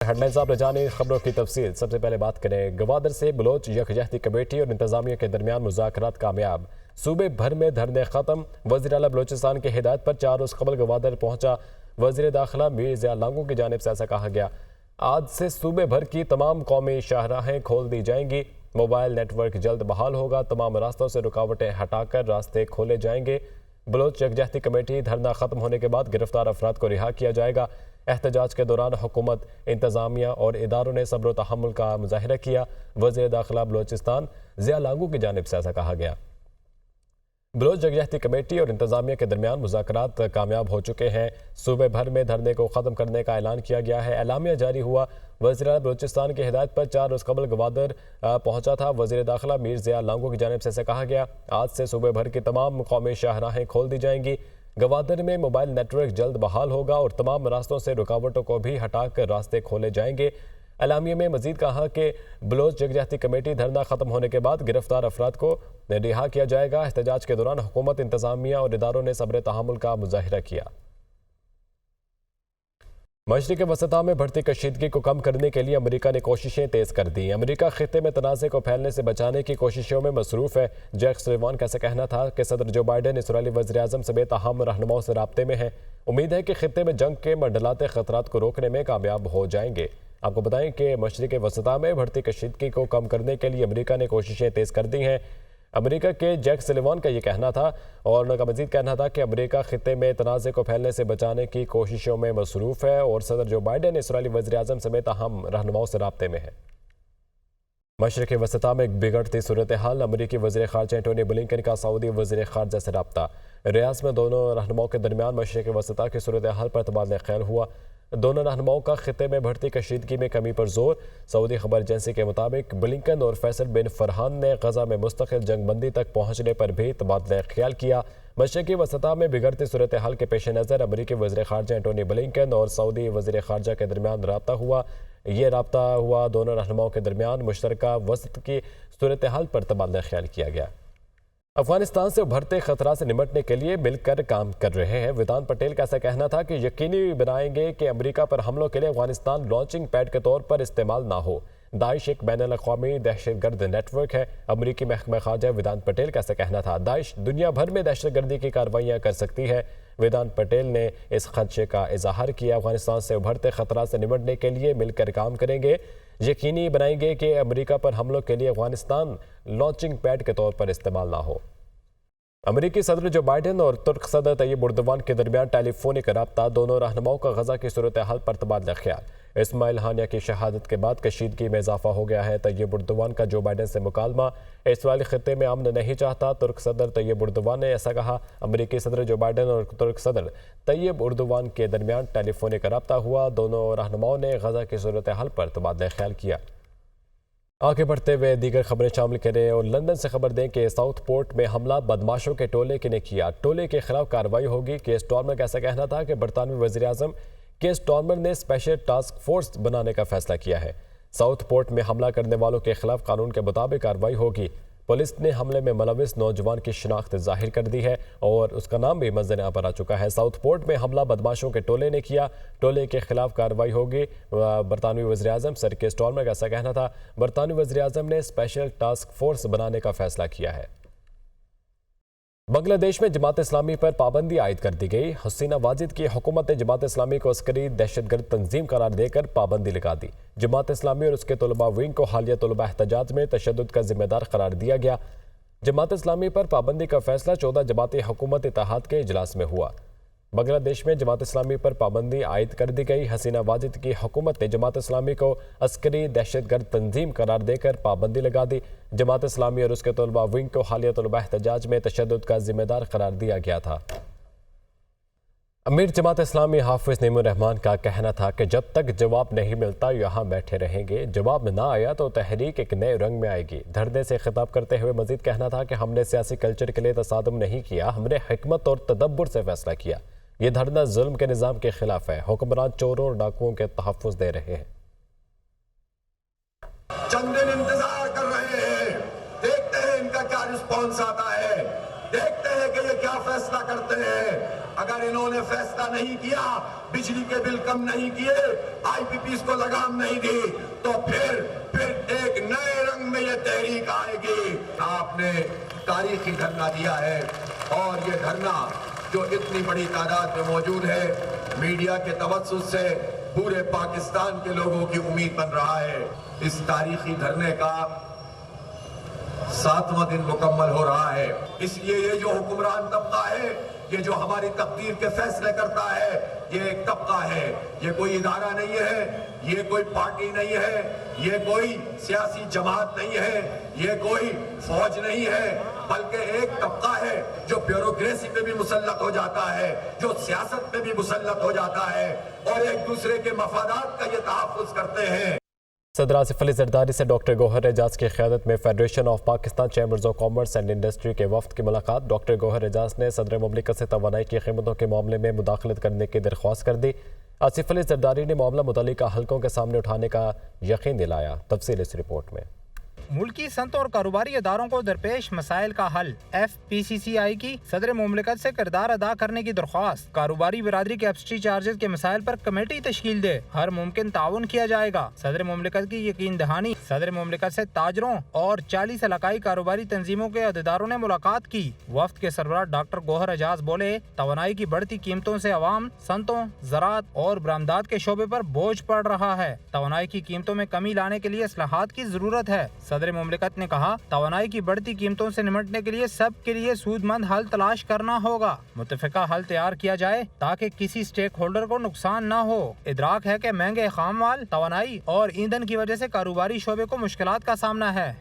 Headlines आप जाने खबरों की तफसील। सबसे पहले बात करें गवादर से बलोच यकजहती कमेटी और इंतजामिया के दरमियान मुज़ाकरात कामयाब। सूबे भर में धरने खत्म। वज़ीर आला बलोचिस्तान की हिदायत पर 4 रोज़ कबल गवादर पहुंचा वज़ीर दाखिला मीर ज़िया लांगू की जानिब से ऐसा कहा गया। आज से सूबे भर की तमाम कौमी शाहराहें खोल दी जाएंगी। मोबाइल नेटवर्क जल्द बहाल होगा। तमाम रास्तों से रुकावटें हटाकर रास्ते खोले जाएंगे। बलोच यकजहती कमेटी धरना खत्म होने के बाद गिरफ्तार अफराद को रिहा किया जाएगा। एहतजाज के दौरान हुकूमत, इंतजामिया और इदारों ने सब्र तहम्मुल का मुजाहिरा किया। वज़ीर दाखिला बलोचिस्तान ज़िया लांगू की जानिब से ऐसा कहा गया। बलोच यकजहती कमेटी और इंतजामिया के दरमियान मुज़ाकरात कामयाब हो चुके हैं। सूबे भर में धरने को ख़त्म करने का ऐलान किया गया है। एलामिया जारी हुआ। वज़ीर आला बलोचिस्तान की हिदायत पर 4 रोज़ कबल गवादर पहुंचा था वज़ीर दाखिला मीर ज़िया लांगू की जानिब से ऐसे कहा गया। आज से सूबे भर की तमाम कौमी शाहराहें खोल दी जाएंगी। गवादर में मोबाइल नेटवर्क जल्द बहाल होगा और तमाम रास्तों से रुकावटों को भी हटाकर रास्ते खोले जाएंगे। एलामिया में मजीद कहा कि बलोच यकजहती कमेटी धरना खत्म होने के बाद गिरफ्तार अफराद को रिहा किया जाएगा। एहतजाज के दौरान हुकूमत, इंतजामिया और इदारों ने सब्र तहम्मुल का मुजाहिरा किया। मशरिक़ वसता में बढ़ती कशीदगी को कम करने के लिए अमेरिका ने कोशिशें तेज़ कर दी। अमेरिका खित्ते में तनाज़े को फैलने से बचाने की कोशिशों में मसरूफ़ है। जैक सुलेवान का ऐसा कहना था कि सदर जो बाइडेन इसराइली वज़ीर-ए-आज़म समेत अहम रहनुमाओं से राब्ते में हैं। उम्मीद है कि खित्ते में जंग के मंडलाते ख़तरात को रोकने में कामयाब हो जाएंगे। आपको बताएं कि मशरिक़ वसता में बढ़ती कशीदगी को कम करने के लिए अमेरिका ने कोशिशें तेज़ कर दी हैं। अमेरिका के जैक सुलेवान का ये कहना था और उनका मजीद कहना था कि अमेरिका खित्ते में तनाज़े को फैलने से बचाने की कोशिशों में मसरूफ़ है और सदर जो बाइडेन इसराइली वज़ीर-ए-आज़म समेत अहम रहनुमाओं से राब्ते में है। मशरिक़ वसता में बिगड़ती सूरत हाल। अमरीकी वज़ीर ख़ारजा एंटोनी ब्लिंकन का सऊदी वज़ीर ख़ारजा से रब्ता। रियाद में दोनों रहनुमाओं के दरमियान मशरिक़ वसता की सूरत हाल पर तबादला ख्याल हुआ। दोनों रहनुमाओं का खित्ते में बढ़ती कशीदगी में कमी पर जोर। सऊदी खबर एजेंसी के मुताबिक ब्लिंकन और फैसल बिन फरहान ने गजा में मुस्तकिल जंगबंदी तक पहुंचने पर भी तबादला ख्याल किया। मशरिक़ी वसता में बिगड़ती सूरत हाल के पेश नज़र अमरीकी वज़ीर ख़ारजा एंटोनी ब्लिंकन और सऊदी वज़ीर ख़ारजा के दरमियान रब्ता हुआ। ये रब्ता हुआ दोनों रहनुमाओं के दरमियान मुश्तरका वसत की सूरत हाल पर तबादला ख्याल किया गया। अफगानिस्तान से उभरते खतरा से निपटने के लिए मिलकर काम कर रहे हैं। वेदांत पटेल का ऐसा कहना था कि यकीनी बनाएंगे कि अमेरिका पर हमलों के लिए अफगानिस्तान लॉन्चिंग पैड के तौर पर इस्तेमाल ना हो। दाइश एक बैनुल-अक़वामी दहशतगर्द नेटवर्क है। अमरीकी महकमा ख़ारजा वेदांत पटेल का ऐसा कहना था। दाइश दुनिया भर में दहशतगर्दी की कार्रवाइयाँ कर सकती है। वेदांत पटेल ने इस खदशे का इजहार किया। अफगानिस्तान से उभरते खतरा से निपटने के लिए मिलकर काम करेंगे। यकीनी बनाएंगे कि अमेरिका पर हमलों के लिए अफगानिस्तान लॉन्चिंग पैड के तौर पर इस्तेमाल ना हो। अमेरिकी सदर जो बाइडेन और तुर्क सदर तैयब उर्दवान के दरमियान टेलीफोनिक रब्ता। दोनों रहनुमाओं का गजा की सूरत हाल पर तबादला ख्याल। इस्माइल हानिया की शहादत के बाद कशीदगी में इजाफा हो गया है। तैयब उर्दवान का जो बाइडेन से मुकालमा। इसराइल खित्ते में अमन नहीं चाहता। तुर्क सदर तैयब उर्दवान ने ऐसा कहा। अमरीकी सदर जो बाइडेन और तुर्क सदर तैयब उर्दवान के दरमियान टेलीफोनिक रब्ता हुआ। दोनों रहनुमाओं ने गजा की सूरत हाल पर तबादला ख्याल किया। आगे बढ़ते हुए दीगर खबरें शामिल करें और लंदन से खबर दें कि साउथ पोर्ट में हमला बदमाशों के टोले ने किया। टोले के खिलाफ कार्रवाई होगी। केस स्टार्मर का ऐसा कहना था कि बरतानवी वज़ीर-ए-आज़म केस स्टार्मर ने स्पेशल टास्क फोर्स बनाने का फैसला किया है। साउथ पोर्ट में हमला करने वालों के खिलाफ कानून के मुताबिक कार्रवाई होगी। पुलिस ने हमले में मुलविस नौजवान की शिनाख्त जाहिर कर दी है और उसका नाम भी मंजर पर आ चुका है। साउथ पोर्ट में हमला बदमाशों के टोले ने किया। टोले के खिलाफ कार्रवाई होगी। बरतानवी वज़ीर-ए-आज़म सर केस स्टार्मर का ऐसा कहना था। बरतानवी वज़ीर-ए-आज़म ने स्पेशल टास्क फोर्स बनाने का फैसला किया है। बांग्लादेश में जमात इस्लामी पर पाबंदी आयद कर दी गई। हसीना वाजिद की हुकूमत ने जमात इस्लामी को अस्करी दहशतगर्द तंजीम करार देकर पाबंदी लगा दी। जमात इस्लामी और उसके तलबा विंग को हालिया तलबा एहतजाज में तशद्दुद का जिम्मेदार करार दिया गया। जमात इस्लामी पर पाबंदी का फैसला 14 जमाती हुकूमत इत्तेहाद के इजलास में हुआ। बांग्लादेश में जमात इस्लामी पर पाबंदी आयद कर दी गई। हसीना वाजिद की हुकूमत ने जमात इस्लामी को अस्करी दहशतगर्द तंजीम करार देकर पाबंदी लगा दी। जमात इस्लामी और उसके तलबा विंग को हालिया तलबा एहतजाज में तशद्दुद का जिम्मेदार करार दिया गया था। अमीर जमात इस्लामी हाफिज नईमुर रहमान का कहना था कि जब तक जवाब नहीं मिलता यहाँ बैठे रहेंगे। जवाब ना आया तो तहरीक एक नए रंग में आएगी। धरने से खिताब करते हुए मजीद कहना था कि हमने सियासी कल्चर के लिए तसादुम नहीं किया, हमने हिकमत और तदब्बुर से फैसला किया। ये धरना जुल्म के निज़ाम के खिलाफ है। हुक्मरान चोरों और डाकुओं के तहफ़्फ़ुज़ दे रहे हैं। चंद दिन इंतजार कर रहे हैं, देखते हैं इनका क्या रिस्पॉन्स आता है, देखते हैं कि ये क्या फैसला करते हैं। अगर इन्होंने फैसला नहीं किया, बिजली के बिल कम नहीं किए, आईपीपीएस को लगाम नहीं दी, तो फिर एक नए रंग में ये तहरीक आएगी। आपने तारीखी धरना दिया है और ये धरना जो इतनी बड़ी तादाद में मौजूद है, मीडिया के तवज्जुह से पूरे पाकिस्तान के लोगों की उम्मीद बन रहा है। इस तारीखी धरने का 7वां दिन मुकम्मल हो रहा है। इसलिए ये जो हुक्मरान तबका है, ये जो हमारी तकदीर के फैसले करता है, ये एक तबका है, ये कोई इदारा नहीं है, ये कोई पार्टी नहीं है, ये कोई सियासी जमात नहीं है, ये कोई फौज नहीं है, बल्कि एक तबका है जो ब्यूरोक्रेसी पे भी मुसल्लत हो जाता है, जो सियासत पे भी मुसल्लत हो जाता है और एक दूसरे के मफादात का ये तहफ़्फ़ुज़ करते हैं। सदर आसिफ अली जरदारी से डॉक्टर गौहर एजाज की क़यादत में federation of Pakistan chambers of commerce and industry के वफ्द की मुलाकात। डॉक्टर गौहर एजाज ने सदर मुमलिकत से तवानाई की कीमतों के मामले में मुदाखलत करने की दरख्वास्त कर दी। आसिफ अली जरदारी ने मामला मुतल्लिका हलकों के सामने उठाने का यकीन दिलाया। तफसील इस रिपोर्ट में। मुल्की सनतों और कारोबारी अदारों को दरपेश मसाइल का हल। FPCCI की सदर मुमलिकत से किरदार अदा करने की दरख्वास्त। कारोबारी बिरादरी के एब्स्ट्री चार्जेस के मसाइल पर कमेटी तश्कील दे, हर मुमकिन ताउन किया जाएगा। सदर मुमलिकत की यकीन दहानी। सदर मुमलिकत से ताजरों और 40 इलाकाई कारोबारी तंजीमों के अहदेदारों ने मुलाकात की। वफ्द के सरबराह डॉक्टर गौहर एजाज बोले, तवानाई की बढ़ती कीमतों से अवाम, सनतों, ज़राअत और बरामदात के शोबे पर बोझ पड़ रहा है। तवानाई की कीमतों में कमी लाने के लिए इस्लाहात की जरूरत है। सदर मुमलिकत ने कहा, तवानाई की बढ़ती कीमतों से निमटने के लिए सब के लिए सूदमंद हल तलाश करना होगा। मुत्तफ़िका हल तैयार किया जाए ताकि किसी स्टेक होल्डर को नुकसान न हो। इदराक है कि महंगे खाम माल, तवानाई और ईंधन की वजह से कारोबारी शोबे को मुश्किलात का सामना है।